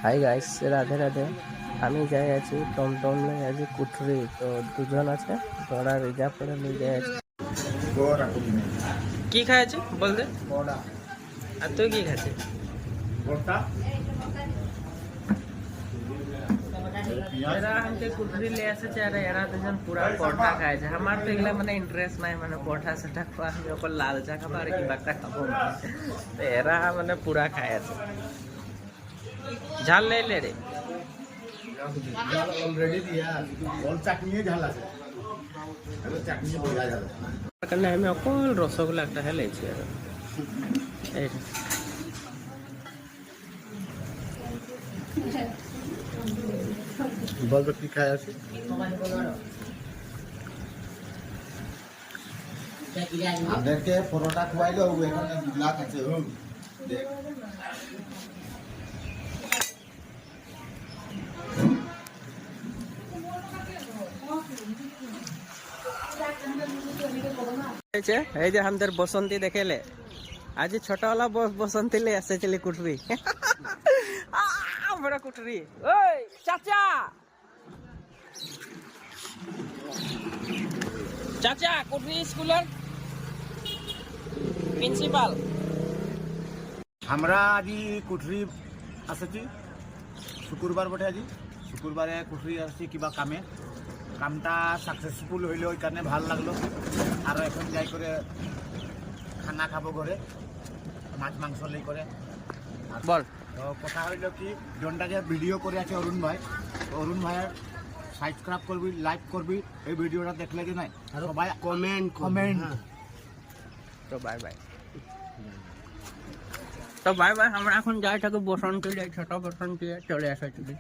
Hi guys, Radhe Radhe. আমি যাই আছি টমটম নিয়ে আছি কুঠরি, তো দুজন আছে ওরা রিজার্ভ করে নিয়ে যাই আছি। কি খাইছে বলতে? আর তুই কি খাইছে? এরা हमके कुठरी ले এসেছে আর এরা দুজন পুরা পরঠা খাইছে। আমার তো এগুলা মানে ইন্টারেস্ট নাই, মানে পরঠা সেটা খাওয়া, আমি ওপর লাল চা খাবো আর কি বাক্কা খাবো। তো এরা মানে পুরা খাই আছে। ঝাল ले রে। অলরেডি দিয়া বল চাটনি ঝাল আছে চাটনি বোঝা যাবে কারণ আমি অকল রসগোল্লা একটা হেলেছি আর এই বল কি খায় আছে আমাদেরকে পরোটা খোয়াইলো এখানে গ্লাস আছে দেখ এই যে আমাদের বসন্তী দেখেলে আজ ছোটওয়ালা বসন্তী লে এসেছিলি কুটরি। বড় কুটরি, ওই চাচা চাচা কুটরি স্কুলের প্রিন্সিপাল। আমরা আজি কুঠরি আসেছি শুক্রবার বটে আজি শুক্রবারে কুঠরি আসছি কিবা কামটা সাকসেসফুল হইলো ওই কারণে ভাল লাগলো আর এখন যাই করে খানা খাবো ঘরে মাছ মাংস লেই করে বল তো কথা হইল কি জনটা যে ভিডিও করে আছে অরুণ ভাই তো অরুণ ভাইয়ের সাবস্ক্রাইব করবি লাইক করবি এই ভিডিওটা দেখলে কি নাই সবাই কমেন্ট তো বাই বাই। তো বাই বাই, আমরা এখন যাই থাকি বসন্তী, যাই ছোট বসন্তী চলে আসা চলি।